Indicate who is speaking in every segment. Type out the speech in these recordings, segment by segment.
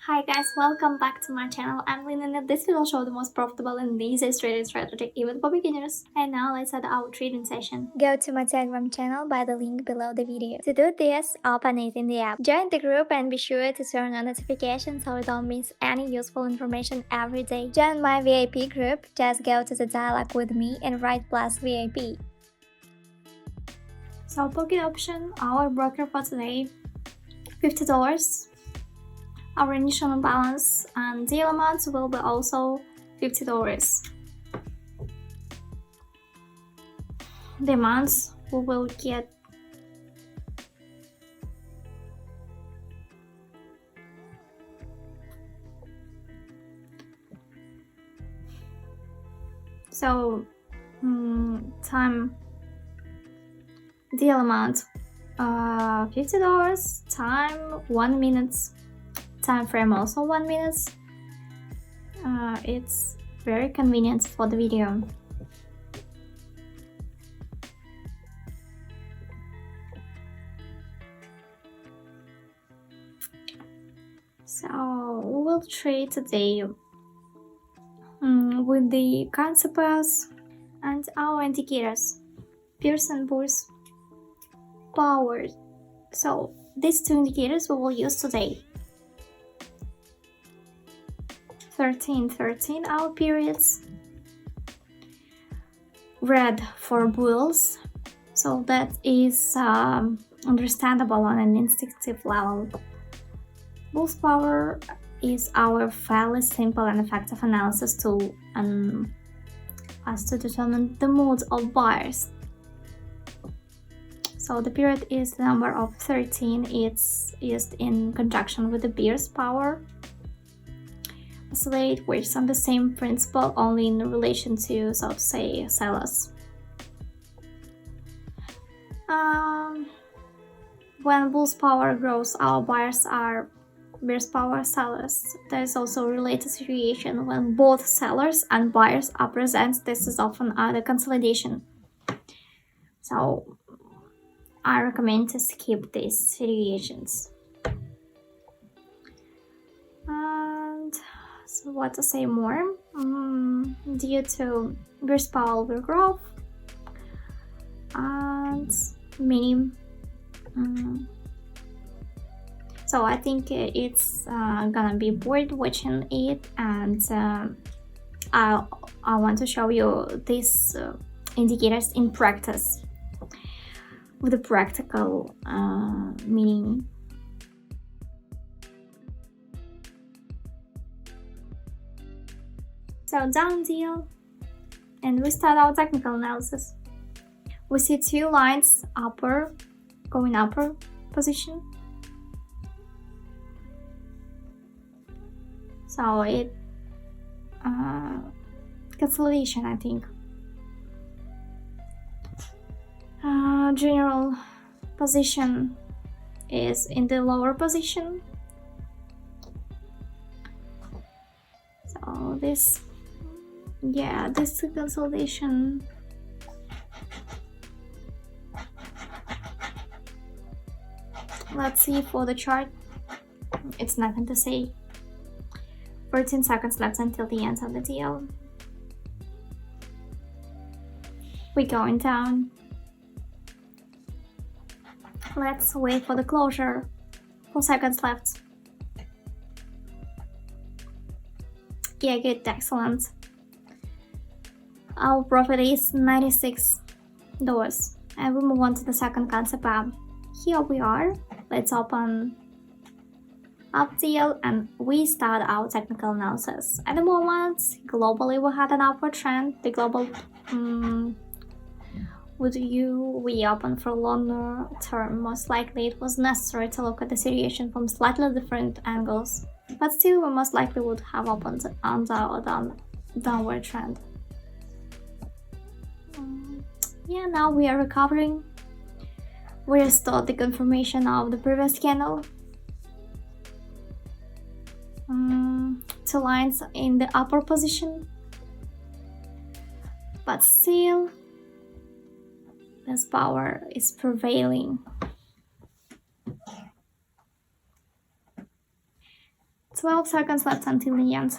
Speaker 1: Hi guys, welcome back to my channel. I'm Lynn and this will show the most profitable and easiest trading strategy even for beginners. And now let's start our trading session. Go to my Telegram channel by the link below the video. To do this, open it in the app. Join the group and be sure to turn on notifications so you don't miss any useful information every day. Join my VIP group, just go to the dialog with me and write plus VIP. So pocket option, our broker for today, $50. Our initial balance and deal amount will be also $50. The amounts we will get so time deal amount $50, time 1 minute, time frame also 1 minute. It's very convenient for the video. So we will trade today with the currency pairs and our indicators, Pearson Bulls Power. So these two indicators we will use today. 13 hour periods, red for bulls, so that is understandable on an instinctive level. Bulls power is our fairly simple and effective analysis tool as to determine the mood of buyers. So the period is the number of 13. It's used in conjunction with the bear's power. Oscillate works on the same principle, only in relation to, so to say, sellers. When bull's power grows, our buyers are bear's power sellers. There is also a related situation when both sellers and buyers are present. This is often the consolidation. So I recommend to skip these situations. And so what to say more? Due to bear's power will grow and many. So I think it's gonna be worth watching it, and I want to show you these indicators in practice with a practical meaning. So down deal, and we start our technical analysis. We see two lines going upper position. So it consolidation, I think. General position is in the lower position. So this consolidation let's see for the chart. It's nothing to say. 14 seconds left until the end of the deal. We're going down. Let's wait for the closure. 4 seconds left. Yeah, good, excellent. Our profit is $96. And we move on to the second concept app. Here we are. Let's open up deal and we start our technical analysis. At the moment, globally we had an upward trend. The global we open for longer term. Most likely it was necessary to look at the situation from slightly different angles, but still we most likely would have opened under a downward trend. Yeah, now we are recovering. We restored the confirmation of the previous candle. Two lines in the upper position, but still this power is prevailing. 12 seconds left until the end.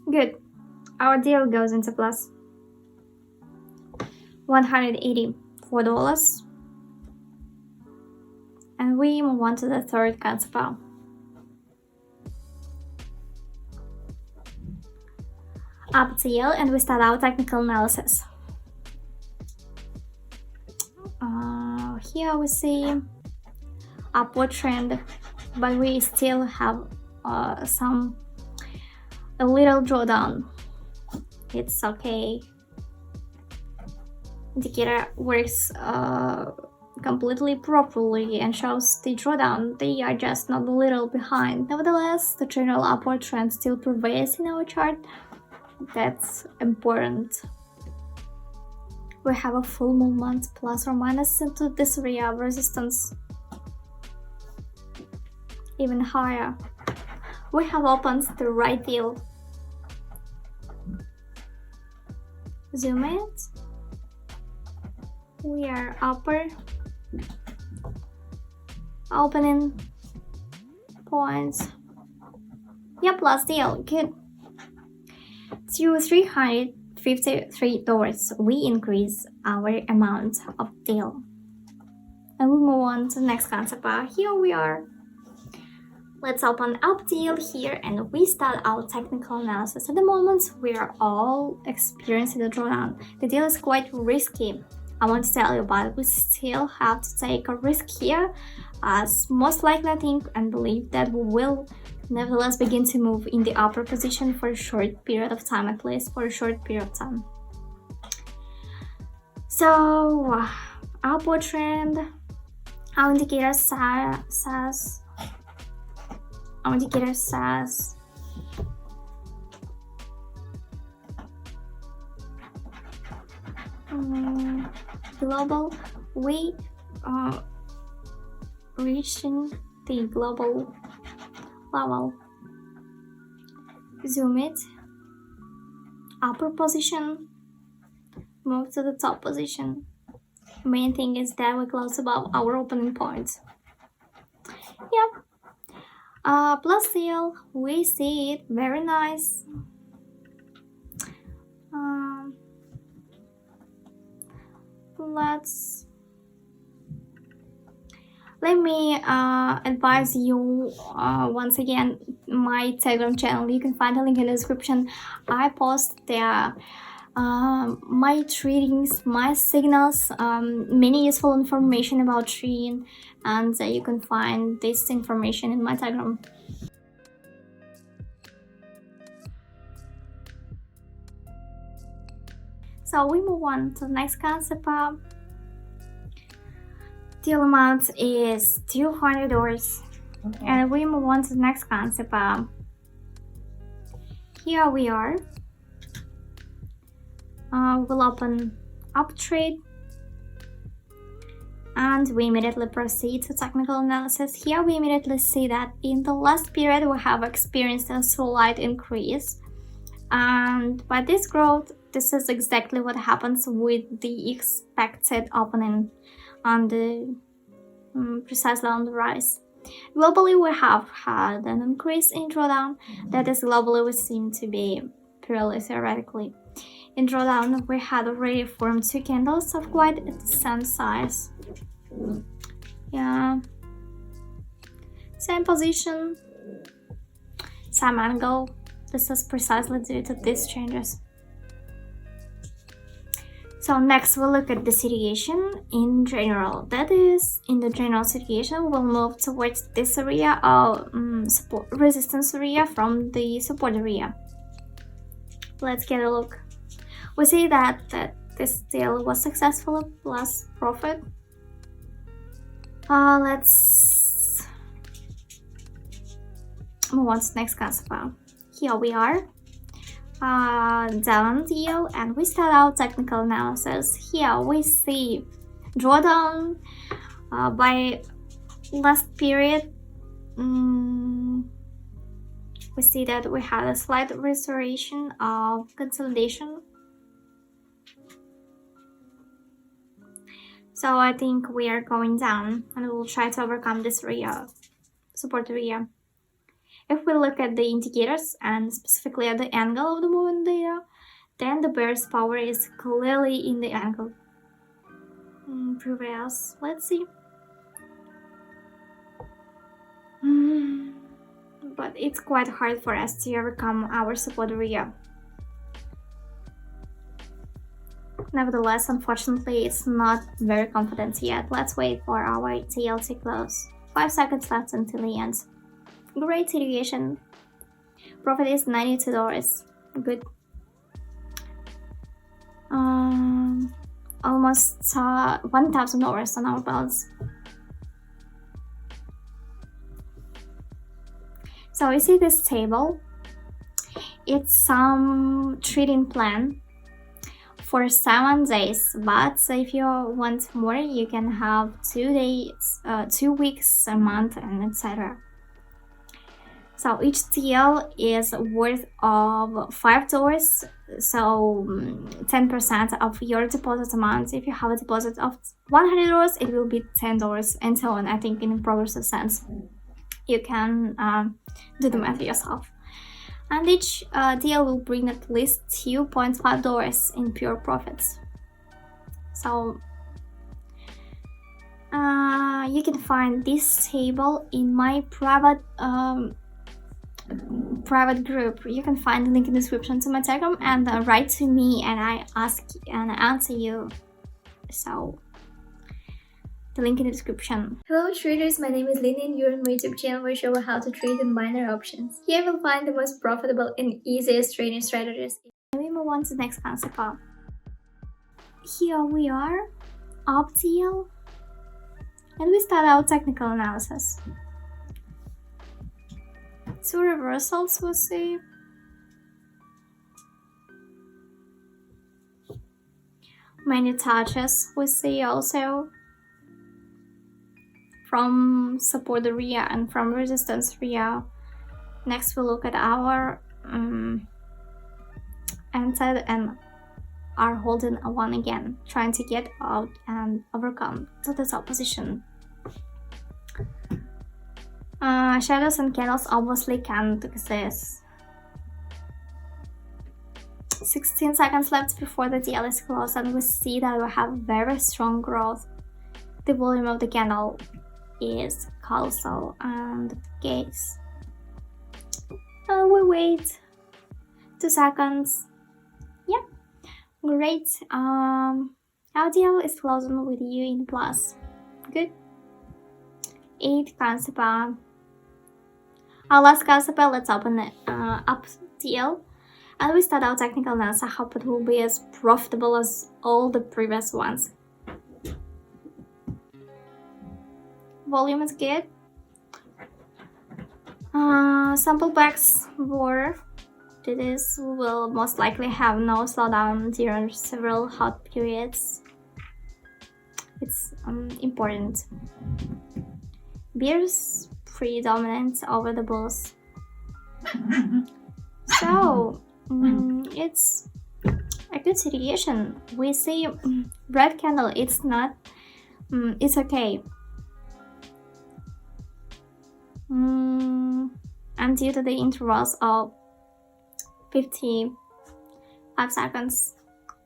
Speaker 1: Good. Our deal goes into plus $184. And we move on to the third cancer pile. Up TL, and we start our technical analysis. Here we see upward trend, but we still have a little drawdown. It's okay. Indicator works completely properly and shows the drawdown. They are just not a little behind. Nevertheless, the general upward trend still prevails in our chart. That's important. We have a full movement plus or minus into this area of resistance. Even higher. We have opened the right deal. Zoom it. We are upper opening points. Yeah, plus deal. Good. To $353, we increase our amount of deal. And we move on to the next concept. Here we are. Let's open up deal here and we start our technical analysis. At the moment, we are all experiencing the drawdown. The deal is quite risky. I want to tell you, but we still have to take a risk here, as most likely I think and believe that we will nevertheless begin to move in the upper position for a short period of time, at least for a short period of time. So, upward trend, our indicator says global, we are reaching the global level. Zoom it, upper position, move to the top position. Main thing is that we close above our opening point. Yep. Plus deal, we see it, very nice. Let me advise you once again my Telegram channel. You can find the link in the description. I post there my tradings, my signals, many useful information about trading, and you can find this information in my Telegram. So we move on to the next concept. Deal amount is $200, and we move on to the next concept. Here we are. We'll open up trade, and we immediately proceed to technical analysis. Here we immediately see that in the last period we have experienced a slight increase, and by this growth, this is exactly what happens with the expected opening on the precisely on the rise. Globally, we have had an increase in drawdown. That is, globally we seem to be purely theoretically. In drawdown, we had already formed two candles of quite the same size. Yeah, same position, same angle. This is precisely due to these changes. So next we'll look at the situation in general. That is, in the general situation, we'll move towards this area of resistance area from the support area. Let's get a look. We see that this deal was successful, plus profit. Let's move on to the next concept. Here we are. Down deal, and we start our technical analysis. Here we see drawdown by last period. We see that we had a slight restoration of consolidation. So I think we are going down and we'll try to overcome this support area. If we look at the indicators and specifically at the angle of the movement data, then the bear's power is clearly in the angle. Previous, let's see. But it's quite hard for us to overcome our support area. Nevertheless, unfortunately, it's not very confident yet. Let's wait for our TL to close. 5 seconds left until the end. Great situation. Profit is $92. Good. Almost $1,000 on our balance. So you see this table. It's some trading plan for 7 days, but if you want more, you can have 2 days, 2 weeks, a month, and etc. So each TL is worth of $5, so 10% of your deposit amount. If you have a deposit of $100, it will be $10 and so on. I think in progressive sense. You can do the math yourself. And each deal will bring at least $2.5 in pure profits. So you can find this table in my private group. You can find the link in the description to my Telegram and write to me and I answer you. So the link in the description. Hello traders, my name is Lynn and you're on my YouTube channel where I show you how to trade in binary options. Here you'll find the most profitable and easiest trading strategies. Let me move on to the next concept. Here we are, OpTL, and we start our technical analysis. 2 reversals we'll see. Many touches we see also. From support area and from resistance area. Next we'll look at our entered and are holding a 1 again, trying to get out and overcome to the top position. Shadows and candles obviously can't exist. 16 seconds left before the DL is closed and we see that we have very strong growth. The volume of the candle is colossal and gaze. We wait 2 seconds. Yeah, great. LDL is closing with you in plus. Good. 8 concept. Our last concept, let's open it up TL and we start our technical analysis. I hope it will be as profitable as all the previous ones. Volume is good. Sample packs were this will most likely have no slowdown during several hot periods. It's important. Bears predominant over the bulls. So it's a good situation. We see red candle. It's not. It's okay. And due to the intervals of 55 seconds,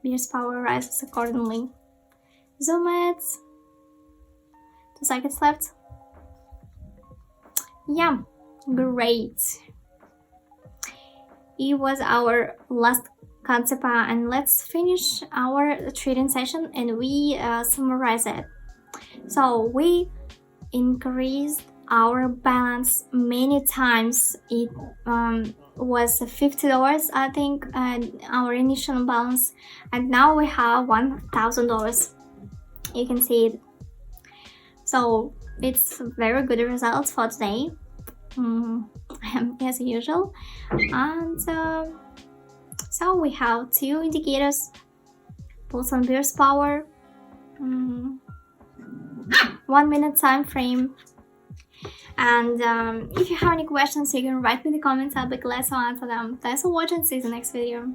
Speaker 1: bear's power rises accordingly. Zoom it. 2 seconds left. Yeah, great. It was our last concept and let's finish our trading session and we summarize it. So we increased our balance many times. It was $50 I think, and our initial balance, and now we have $1,000. You can see it. So it's very good results for today, as usual. And so we have 2 indicators: pulse and bear's power, 1 minute time frame. And if you have any questions, you can write me in the comments. I'll be glad to answer them. Thanks for watching. See you in the next video.